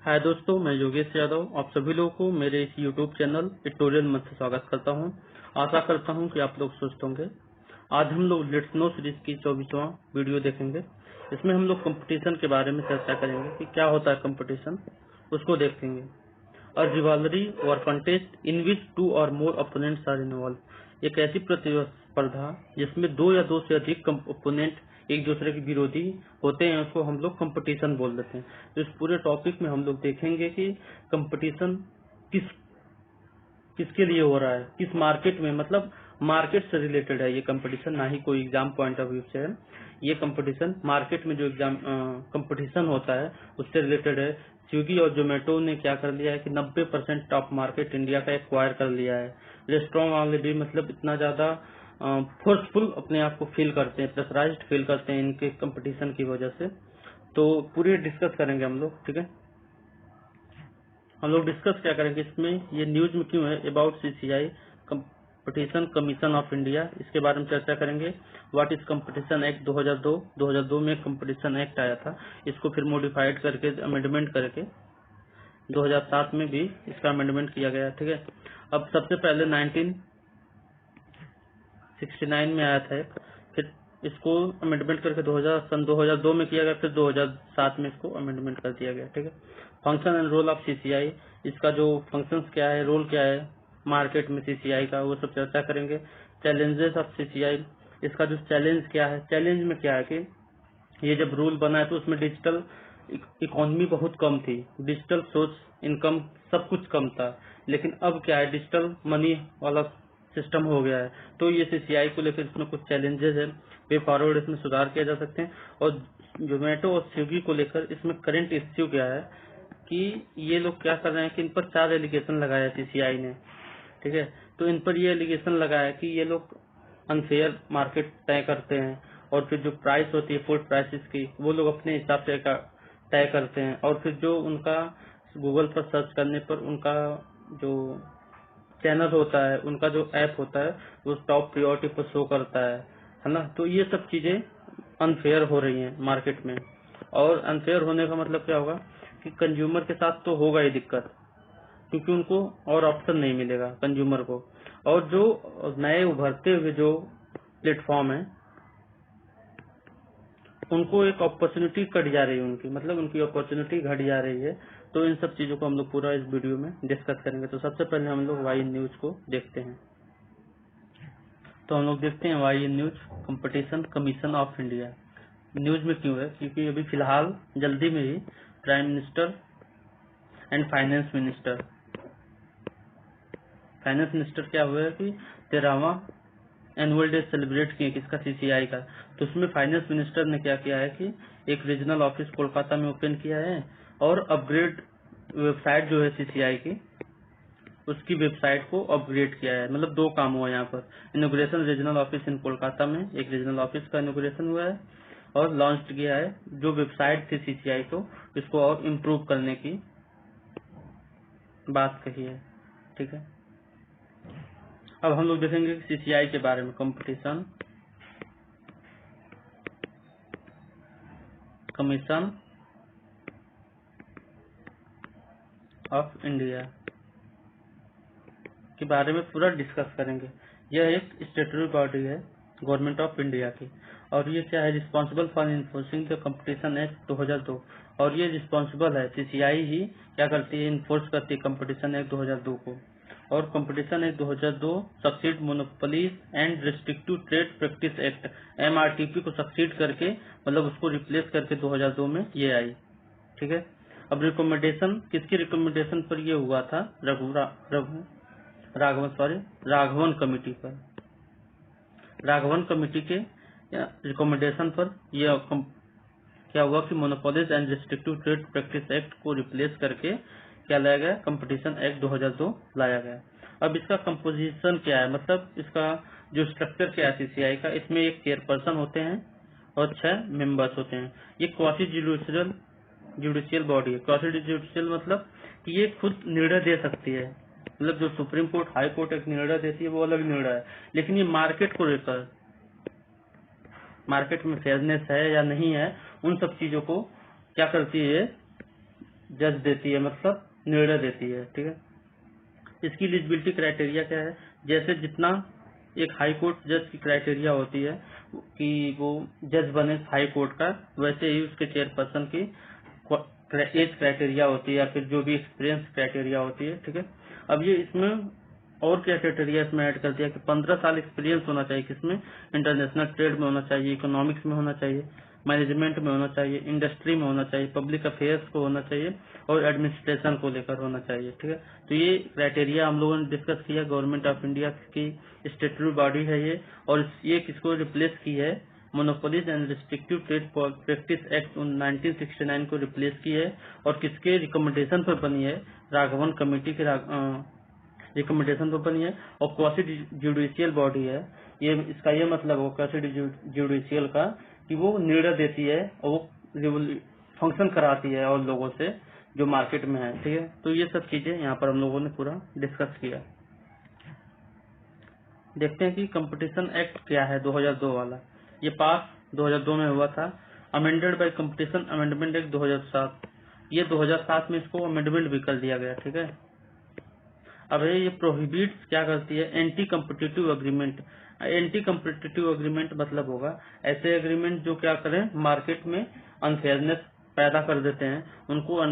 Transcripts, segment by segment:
हाय दोस्तों, मैं योगेश यादव आप सभी लोगों को मेरे इस YouTube चैनल ट्यूटोरियल मंच से स्वागत करता हूं। आशा करता हूं कि आप लोग स्वस्थ होंगे। आज हम लोग लेट्स नो सीरीज की 24वां वीडियो देखेंगे। इसमें हम लोग कंपटीशन के बारे में चर्चा करेंगे कि क्या होता है कंपटीशन, उसको देखेंगे। अ रिवालरी और कंटेस्ट इन विच 2 और मोर ओपोनेंट्स आर इन्वॉल्व। एक ऐसी प्रतिस्पर्धा जिसमें 2 या 2 से अधिक ओपोनेंट एक दूसरे के विरोधी होते हैं, उसको हम लोग कंपटीशन बोल देते हैं। तो इस पूरे टॉपिक में हम लोग देखेंगे कि कंपटीशन किसके लिए हो रहा है, किस मार्केट में, मतलब मार्केट से रिलेटेड है ये कंपटीशन, ना ही कोई एग्जाम पॉइंट ऑफ व्यू से है। ये कंपटीशन मार्केट में जो एग्जाम कंपटीशन होता है उससे रिलेटेड है। स्विगी और जोमेटो ने क्या कर लिया है कि 90% टॉप मार्केट इंडिया का एक्वायर कर लिया है। रेस्टोरेंट वाले भी मतलब इतना ज्यादा फोर्सफुल अपने आप को फील करते हैं, प्रेशराइज्ड फील करते हैं इनके कंपटीशन की वजह से। तो पूरे डिस्कस करेंगे हम लोग, ठीक है। हम लोग डिस्कस क्या करेंगे इसमें, ये न्यूज में क्यों है, about CCI competition commission of India, इसके बारे में चर्चा करेंगे। व्हाट इज कंपटीशन एक्ट 2002 में कंपटीशन एक्ट आया था, इसको फिर मॉडिफाइड करके अमेंडमेंट करके 2007 में भी इसका अमेंडमेंट किया गया, ठीक है। अब सबसे पहले 1969 में आया था, फिर इसको अमेंडमेंट करके सन 2002 में किया गया, फिर 2007 में इसको अमेंडमेंट कर दिया गया, ठीक है। Function and role of CCI, इसका जो फंक्शंस क्या है, रोल क्या है मार्केट में सीसीआई का, वो सब चर्चा करेंगे। चैलेंजेस ऑफ सीसीआई, इसका जो चैलेंज क्या है, चैलेंज में क्या है कि ये जब रूल बना है तो उसमें डिजिटल इकोनॉमी बहुत कम थी, डिजिटल सोर्स इनकम सब कुछ कम था। लेकिन अब क्या है, डिजिटल मनी वाला सिस्टम हो गया है। तो ये सीसीआई को लेकर इसमें कुछ चैलेंजेस है, वे फॉरवर्ड इसमें सुधार किया जा सकते हैं। और जोमेटो और स्विगी को लेकर इसमें करंट इश्यू क्या है कि ये लोग क्या कर रहे हैं कि इन पर 4 एलिगेशन लगाया सीसीआई ने, ठीक है। तो इन पर ये एलिगेशन लगाया कि ये लोग अनफेयर मार्केट तय करते हैं, और फिर जो प्राइस होती है फूड प्राइसेस की, वो लोग अपने हिसाब से तय करते हैं। और फिर जो उनका गूगल पर सर्च करने पर उनका जो चैनल होता है, उनका जो ऐप होता है, वो टॉप प्रायोरिटी पर शो करता है ना। तो ये सब चीजें अनफेयर हो रही हैं मार्केट में। और अनफेयर होने का मतलब क्या होगा कि कंज्यूमर के साथ तो होगा ही दिक्कत, क्योंकि उनको और ऑप्शन नहीं मिलेगा कंज्यूमर को। और जो नए उभरते हुए जो प्लेटफॉर्म है, उनको एक अपॉर्चुनिटी कट जा रही है, उनकी मतलब उनकी अपॉर्चुनिटी घट जा रही है। तो इन सब चीजों को हम लोग पूरा इस वीडियो में डिस्कस करेंगे। तो सबसे पहले हम लोग वाई न्यूज को देखते हैं। तो हम लोग देखते हैं why news competition commission of India. News में क्यों है, क्योंकि अभी फिलहाल जल्दी में ही prime minister and finance minister क्या हुआ है कि 13वां एनुअल डे सेलिब्रेट किए किसका, सीसीआई का। तो उसमें फाइनेंस मिनिस्टर ने क्या किया है कि एक रीजनल ऑफिस कोलकाता में ओपन किया है, और अपग्रेड वेबसाइट जो है सीसीआई की, उसकी वेबसाइट को अपग्रेड किया है। मतलब 2 काम हुआ यहाँ पर, inauguration regional office in Kolkata में एक रीजनल ऑफिस का इनोग्रेशन हुआ है, और लॉन्च किया है जो वेबसाइट थी सीसीआई को, इसको और इम्प्रूव करने की बात कही है, ठीक है। अब हम लोग देखेंगे सीसीआई के बारे में, कंपटीशन कमीशन ऑफ इंडिया के बारे में पूरा डिस्कस करेंगे। यह एक स्टेटरी बॉडी है गवर्नमेंट ऑफ इंडिया की, और ये क्या है, responsible for enforcing the competition act 2002। और ये रिस्पॉन्सिबल है, सीसीआई ही क्या करती है, इन्फोर्स करती है कंपटीशन एक्ट 2002 को। और competition act 2002 succeed monopolies and restrictive trade practice act MRTP को सक्सीड करके, मतलब उसको रिप्लेस करके 2002 में ये आई, ठीक है। अब रिकमेंडेशन किसकी रिकमेंडेशन पर ये हुआ था, राघवन कमेटी पर, राघवन कमेटी के रिकमेंडेशन पर यह क्या हुआ कि monopolies and restrictive trade practice act को रिप्लेस करके क्या लाया गया, कंपटीशन एक्ट 2002 लाया गया। अब इसका कंपोजिशन क्या है, मतलब इसका जो स्ट्रक्चर क्या है सीसीआई का, इसमें एक चेयरपर्सन होते हैं और 6 मेंबर्स होते हैं। ये क्वासी जुडिशियल बॉडी है। क्वासी जुडिशियल मतलब कि ये खुद निर्णय दे सकती है, मतलब जो सुप्रीम कोर्ट हाई कोर्ट एक निर्णय देती है वो अलग निर्णय है, लेकिन ये मार्केट को लेकर, मार्केट में फेयरनेस है या नहीं है, उन सब चीजों को क्या करती है, जज देती है, मतलब निर्णय देती है। ठीक है, इसकी एलिजिबिलिटी क्राइटेरिया क्या है, जैसे जितना एक हाई कोर्ट जज की क्राइटेरिया होती है कि वो जज बने हाई कोर्ट का, वैसे ही उसके चेयरपर्सन की एज क्राइटेरिया होती है या फिर जो भी एक्सपीरियंस क्राइटेरिया होती है। ठीक है, अब ये इसमें और क्या क्राइटेरिया इसमें ऐड कर दिया कि 15 साल एक्सपीरियंस होना चाहिए, किसमें, इंटरनेशनल ट्रेड में होना चाहिए, इकोनॉमिक्स में होना चाहिए, मैनेजमेंट में होना चाहिए, इंडस्ट्री में होना चाहिए, पब्लिक अफेयर्स को होना चाहिए और एडमिनिस्ट्रेशन को लेकर होना चाहिए। ठीक है, तो ये क्राइटेरिया हम लोगों ने डिस्कस किया। गवर्नमेंट ऑफ इंडिया की स्टेटरी बॉडी है ये, और ये किसको रिप्लेस की है, monopolies and restrictive trade practice act 1969 को रिप्लेस की है, और किसके रिकमेंडेशन पर बनी है, राघवन कमेटी के रिकमेंडेशन पर बनी है, और क्वासी जुडिशियल बॉडी है। ये इसका ये मतलब हो क्वासी जुडिशियल का कि वो निर्णय देती है और वो फंक्शन कराती है और लोगों से जो मार्केट में है। ठीक है, तो ये सब चीजें यहाँ पर हम लोगों ने पूरा डिस्कस किया। देखते हैं कि कंपटीशन एक्ट क्या है 2002 वाला। ये पास 2002 में हुआ था, amended bye competition amendment act 2007। ये 2007 में इसको अमेंडमेंट भी कर दिया गया। ठीक है, अब ये प्रोहिबिट्स क्या करती है, anti competitive agreement. Anti competitive agreement मतलब होगा ऐसे एग्रीमेंट जो क्या करें, मार्केट में अनफेयरनेस पैदा कर देते हैं, उनको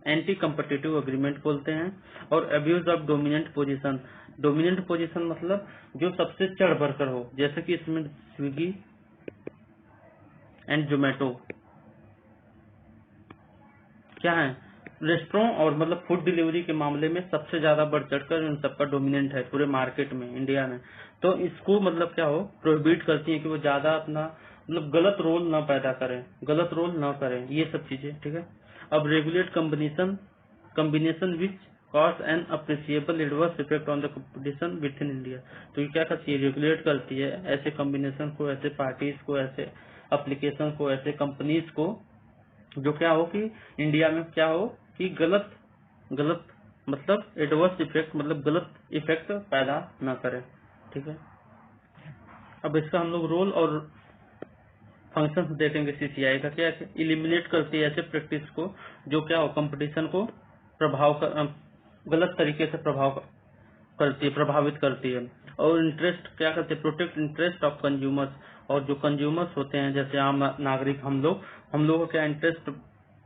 एंटी कम्पिटिटिव अग्रीमेंट बोलते हैं। और abuse of dominant position. Dominant position मतलब जो सबसे चढ़ बढ़कर हो, जैसे कि इसमें स्विगी एंड जोमेटो क्या है, रेस्टोरेंट और मतलब फूड डिलीवरी के मामले में सबसे ज्यादा बढ़ चढ़कर इन सबका डोमिनेंट है पूरे मार्केट में, इंडिया में। तो इसको मतलब क्या हो, प्रोहिबिट करती है कि वो ज्यादा अपना मतलब गलत रोल ना पैदा करें, गलत रोल ना करें, ये सब चीजें। ठीक है, अब regulate combination which cause an appreciable adverse effect on the competition within India. तो ये क्या करती है, रेगुलेट करती है ऐसे कम्बिनेशन को, ऐसे पार्टीज को, ऐसे एप्लीकेशन को, ऐसे कंपनीज को जो क्या हो कि इंडिया में क्या हो कि गलत मतलब एडवर्स इफेक्ट मतलब गलत इफेक्ट पैदा न करे। ठीक है, अब इसका हम लोग रोल और फंक्शंस देखेंगे। सीसीआई का क्या है, इलिमिनेट करती है ऐसे प्रैक्टिस को जो क्या हो कंपटीशन को गलत तरीके से प्रभावित करती है। और इंटरेस्ट क्या करते हैं, प्रोटेक्ट इंटरेस्ट ऑफ कंज्यूमर्स। और जो कंज्यूमर्स होते हैं जैसे आम नागरिक हम लोग का क्या इंटरेस्ट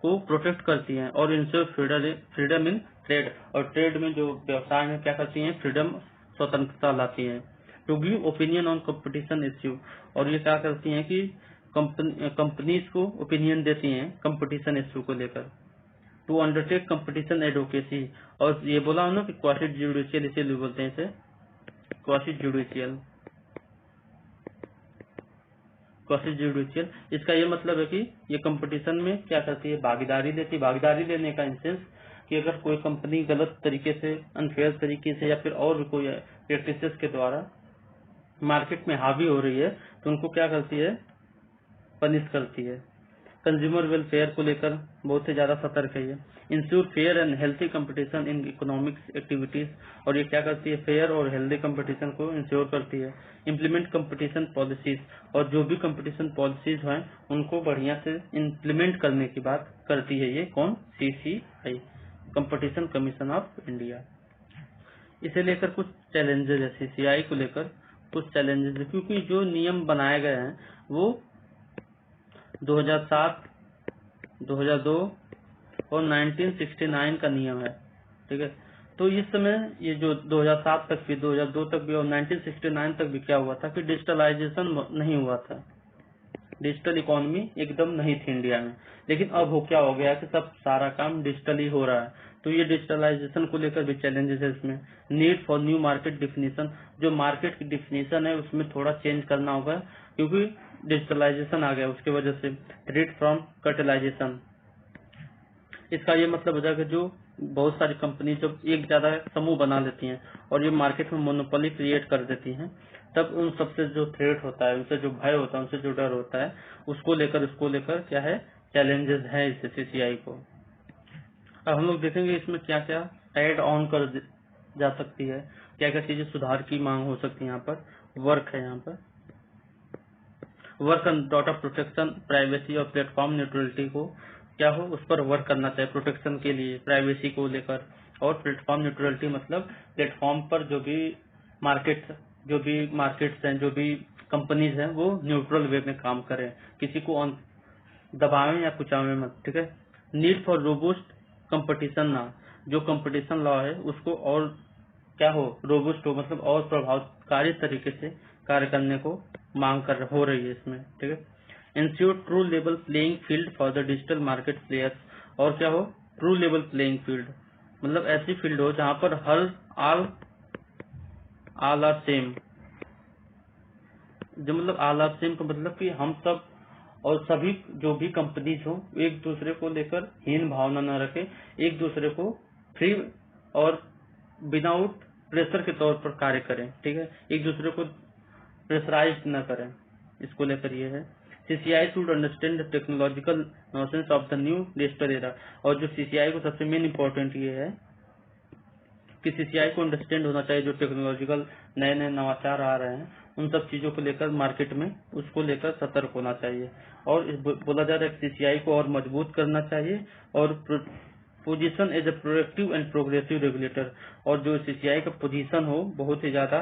को प्रोटेक्ट करती हैं। और इनसे फ्रीडम इन ट्रेड, और ट्रेड में जो व्यवसाय में क्या करती हैं, फ्रीडम स्वतंत्रता लाती हैं। To give opinion on competition issue, और ये क्या करती हैं कि कंपनीज को ओपिनियन देती हैं कंपटीशन इश्यू को लेकर। टू अंडरटेक कंपटीशन एडवोकेसी, और ये बोला ना कि क्वासी जुडिशियल इसीलिए बोलते हैं इसे, क्वासी जुडिशियल इसका ये मतलब है कि ये कंपटीशन में क्या करती है, भागीदारी लेती है। भागीदारी लेने का इंसेंस कि अगर कोई कंपनी गलत तरीके से, अनफेयर तरीके से या फिर और कोई प्रैक्टिसेस के द्वारा मार्केट में हावी हो रही है तो उनको क्या करती है, पनिश करती है। कंज्यूमर वेलफेयर को लेकर बहुत ही ज्यादा सतर्क है ये। Ensure fair and healthy competition in economics activities, और ये क्या करती है, फेयर और हेल्थी कंपटीशन को इंश्योर करती है। इम्प्लीमेंट कंपटीशन पॉलिसीज, और जो भी कंपटीशन पॉलिसीज हैं उनको बढ़िया से इम्प्लीमेंट करने की बात करती है ये कौन, CCI, competition commission of India. इसे लेकर कुछ चैलेंजेस है, सीसीआई को लेकर कुछ चैलेंजेस है, क्योंकि जो नियम बनाए गए हैं वो 2007, 2002 और 1969 का नियम है। ठीक है, तो इस समय ये जो 2007 तक भी, 2002 तक भी और 1969 तक भी क्या हुआ था कि डिजिटलाइजेशन नहीं हुआ था, डिजिटल इकोनॉमी एकदम नहीं थी इंडिया में। लेकिन अब क्या हो गया कि सब सारा काम डिजिटली हो रहा है, तो ये डिजिटलाइजेशन को लेकर भी चैलेंजेस है इसमें। Need for new market definition, जो मार्केट की डिफिनीशन है उसमें थोड़ा चेंज करना होगा क्योंकि डिजिटलाइजेशन आ गया, उसकी वजह से। थ्रेट फ्रॉम कर्टलाइजेशन, इसका ये मतलब हो जाएगा जो बहुत सारी कंपनी जब एक ज्यादा समूह बना लेती हैं और ये मार्केट में मोनोपोली क्रिएट कर देती हैं, तब उन सबसे जो थ्रेट होता है, उनसे जो भय होता है, उनसे जो डर होता है, उसको लेकर क्या है, चैलेंजेस है इस सीसीआई को। अब हम लोग देखेंगे इसमें क्या क्या एड ऑन कर जा सकती है, क्या क्या चीजें सुधार की मांग हो सकती है। यहाँ पर वर्क है, यहाँ पर work on data protection, privacy और प्लेटफॉर्म न्यूट्रलिटी को क्या हो उस पर वर्क करना चाहिए प्रोटेक्शन के लिए, प्राइवेसी को लेकर। और प्लेटफॉर्म न्यूट्रलिटी मतलब प्लेटफॉर्म पर जो भी मार्केट्स हैं, जो भी कंपनीज हैं, वो न्यूट्रल वे में काम करें, किसी को दबावें या कुचावें मत, ठीक है। नीड फॉर रोबस्ट कंपटीशन ना, जो कंपटीशन लॉ है उसको और क्या हो रोबस्ट हो, मतलब और प्रभावकारी तरीके से कार्य करने को मांग हो रही है इसमें, ठीक है। Ensure true level playing field for the digital market players, और क्या हो ट्रू लेवल प्लेइंग फील्ड, मतलब ऐसी फील्ड हो जहां पर हर ऑल आर सेम, जो मतलब ऑल आर सेम का मतलब कि हम सब और सभी जो भी कंपनीज हो एक दूसरे को लेकर हीन भावना न रखें, एक दूसरे को फ्री और विदाउट प्रेशर के तौर पर कार्य करें, ठीक है, एक दूसरे को प्रेशराइज न करें, इसको लेकर ये है। CCI should understand the technological nuances of the new digital era, और जो CCI को सबसे मेन इंपॉर्टेंट ये है कि CCI को अंडरस्टैंड होना चाहिए जो टेक्नोलॉजिकल नए नए नवाचार आ रहे हैं उन सब चीजों को लेकर मार्केट में, उसको लेकर सतर्क होना चाहिए। और बोला जा रहा है CCI को और मजबूत करना चाहिए और position as a proactive and progressive regulator, और जो CCI का पोजीशन हो बहुत ही ज्यादा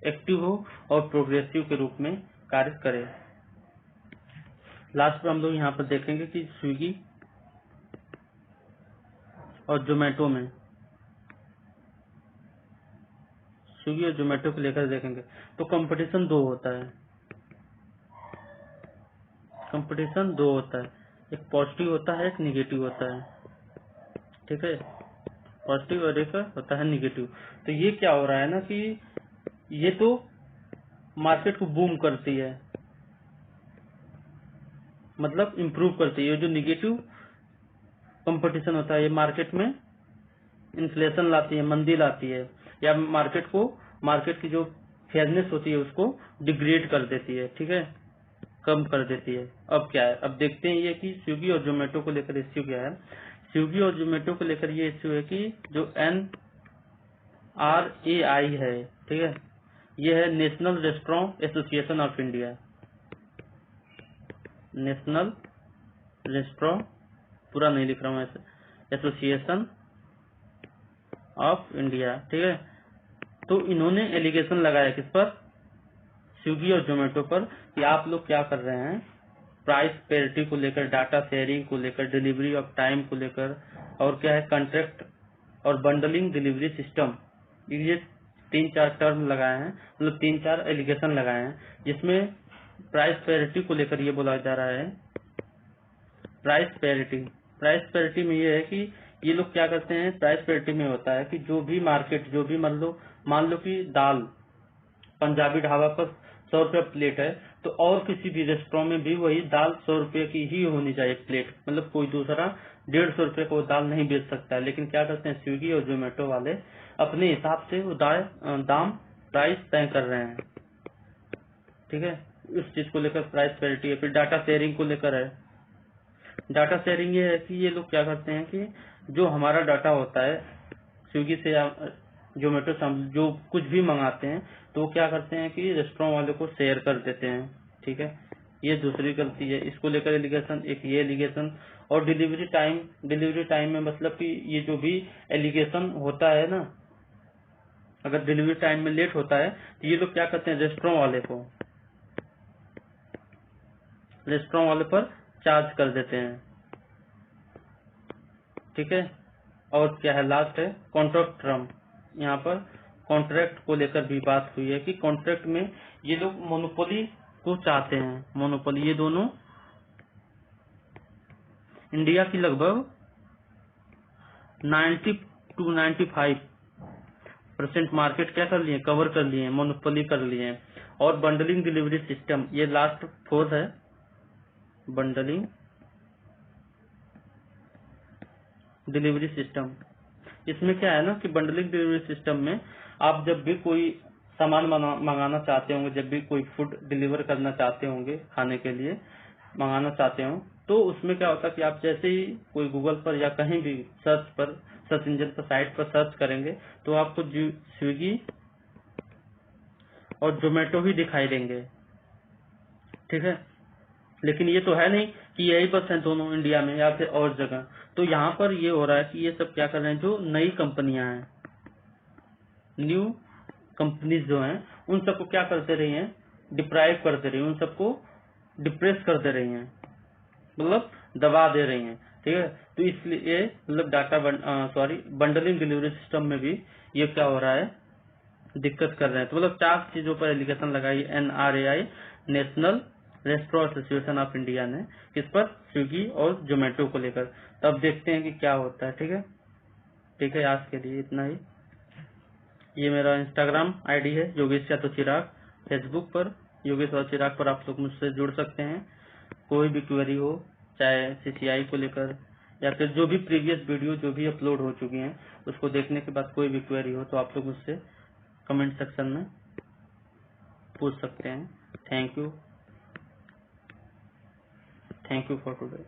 एक्टिव हो और प्रोग्रेसिव के रूप में कार्य करे। लास्ट में हम लोग यहाँ पर देखेंगे कि स्विगी और जोमेटो में, स्विगी और जोमेटो को लेकर देखेंगे तो कंपटीशन दो होता है, कंपटीशन दो होता है, एक पॉजिटिव होता है एक निगेटिव होता है, ठीक है, पॉजिटिव और एक होता है निगेटिव। तो ये क्या हो रहा है ना कि ये तो मार्केट को बूम करती है, मतलब इम्प्रूव करती है, जो निगेटिव कंपटीशन होता है ये मार्केट में इन्फ्लेशन लाती है, मंदी लाती है, या मार्केट की जो फेयरनेस होती है उसको डिग्रेड कर देती है, ठीक है, कम कर देती है। अब क्या है, अब देखते हैं ये कि स्विगी और जोमेटो को लेकर इश्यू क्या है। स्विगी और जोमेटो को लेकर ये इश्यू है कि जो NRAI है, ठीक है, ये है national restaurant association of India, national restaurant, पूरा नहीं लिख रहा हूँ ऐसे, एसोसिएशन ऑफ इंडिया, ठीक है। तो इन्होंने एलिगेशन लगाया किस पर, स्विगी और जोमेटो पर, कि आप लोग क्या कर रहे हैं प्राइस पेरिटी को लेकर, डाटा शेयरिंग को लेकर, डिलीवरी ऑफ टाइम को लेकर, और क्या है कॉन्ट्रैक्ट और बंडलिंग डिलीवरी सिस्टम, ये 3-4 टर्म लगाए हैं, मतलब 3-4 एलिगेशन लगाए हैं, जिसमें प्राइस पेरिटी को लेकर ये बोला जा रहा है। प्राइस पेरिटी में ये है कि ये लोग क्या करते हैं, प्राइस पेरिटी में होता है कि जो भी मार्केट, जो भी मान लो कि दाल पंजाबी ढाबा पर 100 रुपये प्लेट है, तो और किसी भी रेस्टोरेंट में भी वही दाल 100 रुपये की ही होनी चाहिए प्लेट, मतलब कोई दूसरा 150 रुपये को दाल नहीं बेच सकता है। लेकिन क्या करते हैं स्विगी और जोमेटो वाले अपने हिसाब से वो दाम प्राइस तय कर रहे हैं, ठीक है, उस चीज को लेकर प्राइस पेरिटी है। फिर डाटा शेयरिंग को लेकर है, डाटा शेयरिंग ये है कि ये लोग क्या करते हैं कि जो हमारा डाटा होता है स्विगी से या जोमेटो से हम जो कुछ भी मंगाते हैं तो वो क्या करते हैं कि रेस्टोरेंट वाले को शेयर कर देते हैं, ठीक है, ये दूसरी गलती है, इसको लेकर एलिगेशन, एक ये एलिगेशन। और डिलीवरी टाइम में मतलब कि ये जो भी एलिगेशन होता है ना, अगर डिलीवरी टाइम में लेट होता है तो ये लोग क्या करते हैं रेस्टोरेंट वाले पर चार्ज कर देते हैं, ठीक है। और क्या है लास्ट है कॉन्ट्रैक्ट टर्म, यहाँ पर कॉन्ट्रैक्ट को लेकर भी बात हुई है कि कॉन्ट्रैक्ट में ये लोग मोनोपोली को चाहते हैं, मोनोपोली, ये दोनों इंडिया की लगभग 90 to 95% मार्केट क्या कर लिए, कवर कर लिए, मोनोपोली कर लिए। और बंडलिंग डिलीवरी सिस्टम, ये लास्ट 4 है, बंडलिंग डिलीवरी सिस्टम। इसमें क्या है ना कि बंडलिंग डिलीवरी सिस्टम में आप जब भी कोई सामान मंगाना चाहते होंगे, जब भी कोई फूड डिलीवर करना चाहते होंगे, खाने के लिए मंगाना चाहते हो, तो उसमें क्या होता है कि आप जैसे ही कोई गूगल पर या कहीं भी सर्च इंजन पर साइट पर सर्च करेंगे तो आपको स्विगी और जोमेटो ही दिखाई देंगे, ठीक है। लेकिन ये तो है नहीं कि यही बस है दोनों इंडिया में या फिर और जगह। तो यहाँ पर ये हो रहा है कि ये सब क्या कर रहे हैं, जो नई कंपनियां हैं, न्यू कंपनीज जो हैं, उन सबको क्या करते रही हैं, डिप्राइव करते रही हैं, उन सबको डिप्रेस करते रही हैं, मतलब दबा दे रही हैं, ठीक है। तो इसलिए मतलब डाटा बंडलिंग डिलीवरी सिस्टम में भी ये क्या हो रहा है, दिक्कत कर रहे हैं। तो मतलब 4 चीजों पर एलिगेशन लगाई NRAI, national restaurant association of India ने, इस पर स्विगी और जोमेटो को लेकर। तब देखते हैं कि क्या होता है, ठीक है। ठीक है, आज के लिए इतना ही। ये मेरा इंस्टाग्राम आईडी है योगेश या तो चिराग, फेसबुक पर योगेश और चिराग पर आप लोग मुझसे जुड़ सकते हैं। कोई भी क्वेरी हो, चाहे CCI को लेकर या फिर जो भी प्रीवियस वीडियो जो भी अपलोड हो चुकी हैं, उसको देखने के बाद कोई भी क्वेरी हो तो आप लोग मुझसे कमेंट सेक्शन में पूछ सकते हैं। Thank you for today.